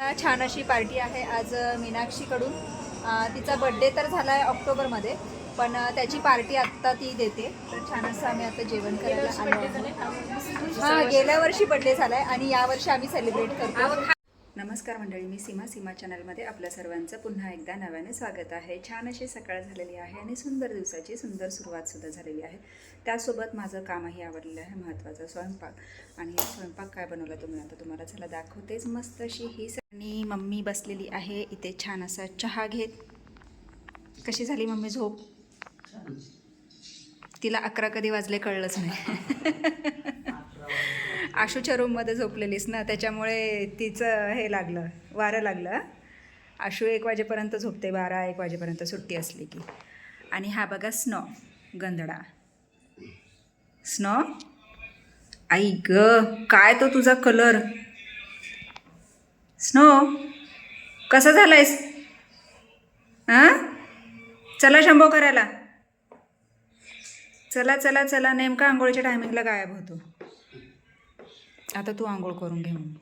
छान अशी पार्टी आहे आज मीनाक्षीकडून. तिचा बड्डे तर झाला आहे ऑक्टोबरमध्ये, पण त्याची पार्टी आत्ता ती देते. तर छान असं आम्ही आता जेवण करायला आलो. हां, गेल्या वर्षी बड्डे झाला आहे आणि यावर्षी आम्ही सेलिब्रेट करतो. नमस्कार मंडळी, मी सीमा चॅनलमध्ये आपल्या सर्वांचं पुन्हा एकदा नव्याने स्वागत आहे. छान अशी सकाळ झालेली आहे आणि सुंदर दिवसाची सुंदर सुरुवातसुद्धा झालेली आहे. त्यासोबत माझं कामही आवडलेलं आहे, महत्त्वाचा स्वयंपाक. आणि स्वयंपाक काय बनवलं तुम्ही आता तुम्हाला चला दाखवतेच. मस्त अशी ही आणि मम्मी बसलेली आहे इथे छान असा चहा घेत. कशी झाली मम्मी झोप? तिला 11 कधी वाजले कळलंच नाही. आशूच्या रूममध्ये झोपलेलीस ना, त्याच्यामुळे तिचं हे लागलं, वारं लागलं. आशू 1 वाजेपर्यंत झोपते, 12-1 वाजेपर्यंत सुट्टी असली की. आणि हा बघा स्नो, गंधडा स्नो. आई ग, काय तो तुझा कलर स्नो, कसा झालायस? हां, चला शंभो करायला. चला चला चला, नेमका आंघोळीच्या टायमिंगला गायब होतो. आता तू आंघोळ करून घे म्हणून.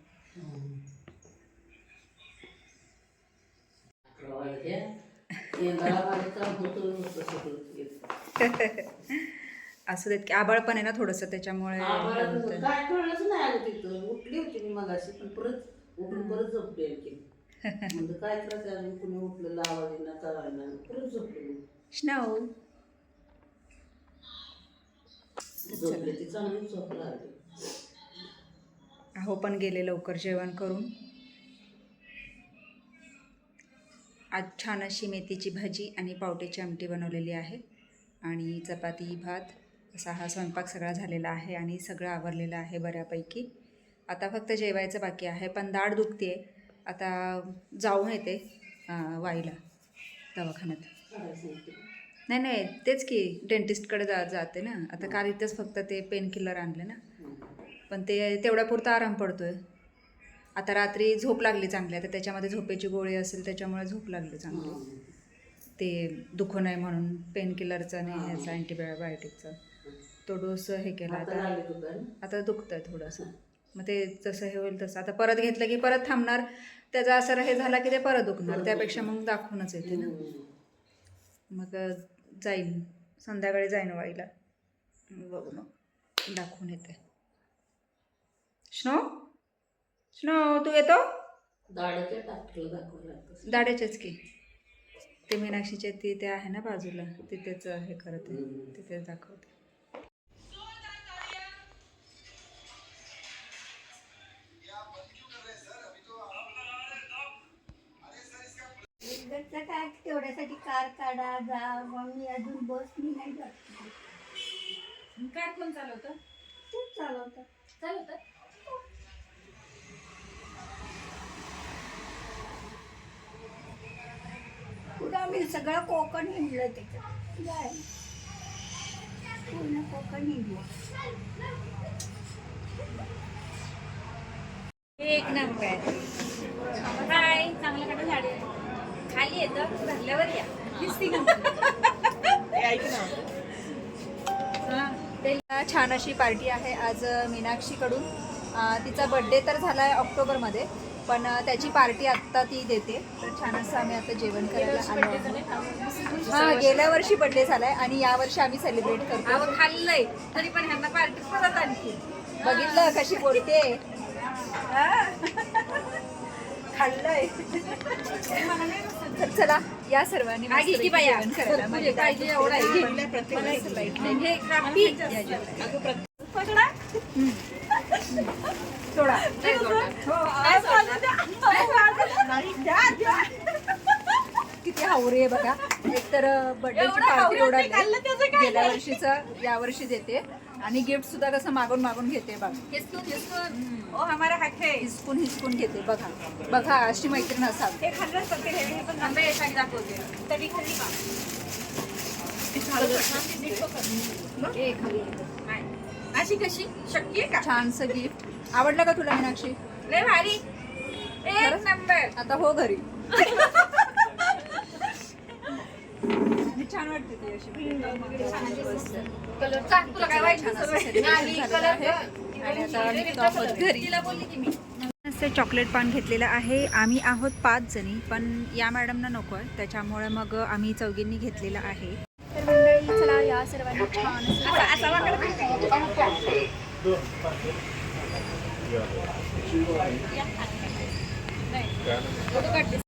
असू देत की, आबाळ पण आहे ना थोडंसं, त्याच्यामुळे काय कळलंच नाही आलं तिथं. उठली होती मी मगाशी, पण परत उठून परत झोपली आणखी. म्हणजे काय करायचं, आणि कुणी उठलेलं आवाज येणार करायला परत झोपली. स्नो झोपली ती, चांगली झोप लागली. अहो पण गेले लवकर जेवण करून. आज छान अशी मेथीची भाजी आणि पावट्याची आमटी बनवलेली आहे आणि चपाती भात. असा हा स्वयंपाक सगळा झालेला आहे आणि सगळं आवरलेलं आहे बऱ्यापैकी. आता फक्त जेवायचं बाकी आहे. पण दाढ दुखते आहे, आता जाऊन येते वाईला दवाखान्यात. नाही तेच की, डेंटिस्टकडे जाते ना आता. काल इथंच फक्त ते पेन किलर आणले ना, पण ते तेवढ्यापुरता आराम पडतो आहे. आता रात्री झोप लागली चांगली, आता त्याच्यामध्ये झोपेची गोळी असेल त्याच्यामुळे झोप लागली चांगली. ते दुखू नये म्हणून पेन किलरचा आणि ह्याचा अँटीबायोटिकचा तो डोस हे केला. आता दुखतं आहे थोडंसं. मग ते जसं हे होईल तसं, आता परत घेतलं की परत थांबणार. त्याचा असर हे झाला की ते परत दुखणार. त्यापेक्षा मग दाखवूनच येते ना. मग जाईन संध्याकाळी, जाईन वाईला, बघू मग दाखवून येते. स्नो तू येतो? दाढेचेच की, ते मीनाक्षीचे ते आहे ना बाजूला, तिथेच हे करते, तिथेच दाखवते. काय तेवढ्यासाठी कार काढा जा, मग मी अजून बसनी नाही जात. काय कोण चालवतं? तूच चालवतं. पुढं आम्ही सगळं कोकण हिंडलं त्याच्यात. जाय पूर्ण कोकण हिंडलं. एक नंबर आहे. काय चांगलं काढून झाडे खाली येतं, भरल्यावर या. छान अशी पार्टी आहे आज मीनाक्षीकडून. तिचा बड्डे तर झाला आहे ऑक्टोबरमध्ये, पण त्याची पार्टी आत्ता ती देते. तर छान असं आम्ही आता जेवण करायला आलो. हां, गेल्या वर्षी बड्डे झाला आहे आणि यावर्षी आम्ही सेलिब्रेट करतो. खाल्लंय तरी पण ह्यांना पार्टी परत आणखी. बघितलं कशी बोलते? खाल्लंय. तर चला या सर्वांनी जेवण करायला. म्हणजे पाहिजे एवढा किती हावरे आहे बघा. एकतर बर्थडेची पार्टी उडाली गेल्या वर्षीचं, यावर्षी देते. आणि गिफ्ट सुद्धा कसं मागून मागून घेते बघा. हिसकून घेते बघा. अशी मैत्रीण असाल. अशी कशी शक्य का? छानसं गिफ्ट. आवडलं का तुला मीनाक्षी? लय भारी, एक नंबर. आता हो घरी. छान वाटते ती अशी. कलर तुला काय वाईट आणि आता घरी मस्त चॉकलेट पान घेतलेलं आहे. आम्ही आहोत 5 जणी, पण या मॅडमना नको आहे, त्याच्यामुळे मग आम्ही चौघींनी घेतलेलं आहे. तर मंडळी चला या सर्वांनी छान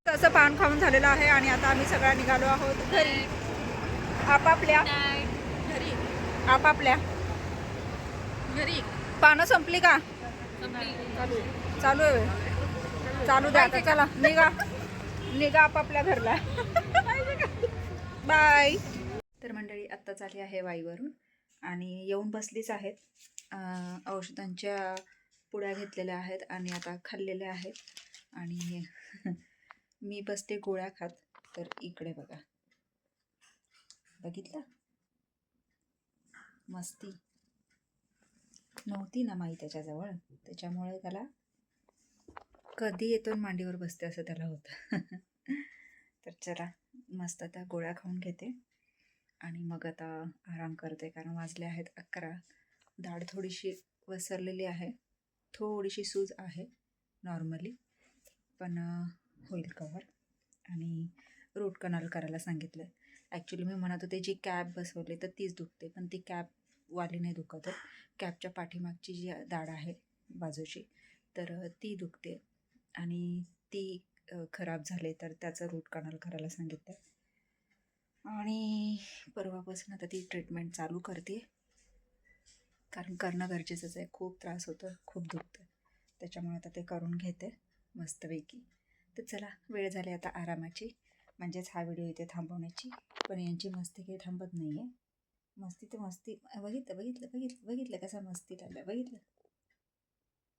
असं पान खाऊन झालेलं आहे आणि आता आम्ही सगळ्या निघालो आहोत घरी आपापल्या घरी. पानं संपली का? चालू आहे. चालू द्या आता. चला निघा आपापल्या घरला. बाय. तर मंडळी आत्ताच आली आहे वाईवरून आणि येऊन बसलीच आहेत. औषधांच्या पुड्या घेतलेल्या आहेत आणि आता खाल्लेल्या आहेत आणि मी बसते गोळ्या खात. तर इकडे बघा, बघितलं मस्ती नव्हती ना माई त्याच्याजवळ, त्याच्यामुळे त्याला कधी येतो मांडीवर बसते असं त्याला होतं. तर चला मस्त आता गोळ्या खाऊन घेते आणि मग आता आराम करते, कारण वाजले आहेत 11. दाढ थोडीशी वसरलेली आहे, थोडीशी सूज आहे नॉर्मली, पण होईल कव्हर. आणि रूट कनाल करायला सांगितलं. ॲक्च्युली मी म्हणत होते जी कॅप बसवली तर तीच दुखते, पण ती कॅपवाली नाही दुखत आहे. कॅपच्या पाठीमागची जी दाढ आहे बाजूची, तर ती दुखते आणि ती खराब झाले तर त्याचं रूट कनाल करायला सांगितलं. आणि परवापासून आता ती ट्रीटमेंट चालू करते, कारण करणं गरजेचंच आहे. खूप त्रास होतो, खूप दुखतं, त्याच्यामुळे आता ते करून घेते मस्तपैकी. तर चला वेळ झाली आता आरामाची, म्हणजेच हा व्हिडिओ इथे थांबवण्याची. पण यांची मस्ती काही थांबत नाही आहे. मस्ती तर मस्ती. बघितलं कसं मस्ती चाललं, बघितलं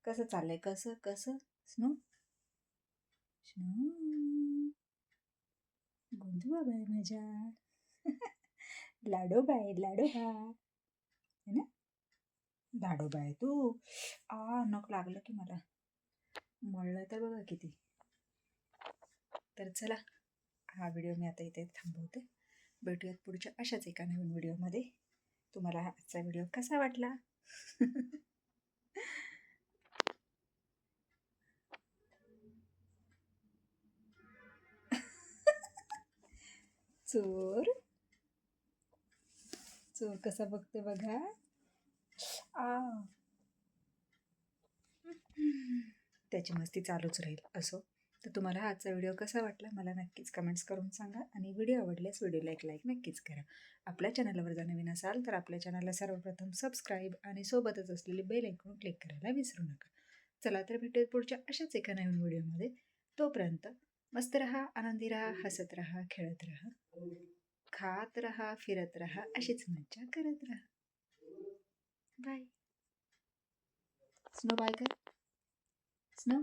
कसं चाललंय, कसं स्नो गोंधू बाबा आहे माझ्या. लाडोबा है ना, लाडोबा आहे तू. नख लागलं की मला, मळलं तर बघा किती. तर चला हा व्हिडिओ मी आता इथे थांबवते. भेटूयात पुढच्या अशाच एका नवीन व्हिडिओमध्ये. तुम्हाला आजचा व्हिडिओ कसा वाटला? चोर कसा बघते बघा. त्याची मस्ती चालूच राहील. असो, तर तुम्हाला आजचा व्हिडिओ कसा वाटला मला नक्कीच कमेंट्स करून सांगा. आणि व्हिडिओ आवडल्यास व्हिडिओला एक लाईक नक्कीच करा. आपल्या चॅनलवर जर नवीन असाल तर आपल्या चॅनलला सर्वप्रथम सबस्क्राईब आणि सोबतच असलेली बेल आयकॉन क्लिक करायला विसरू नका. चला तर भेटूयात पुढच्या अशाच एका नवीन व्हिडिओमध्ये. तोपर्यंत मस्त रहा, आनंदी रहा, हसत रहा, खेळत रहा, खात रहा, फिरत रहा, अशीच मज्जा करत रहा. बाय. स्नो बाय कर. स्नो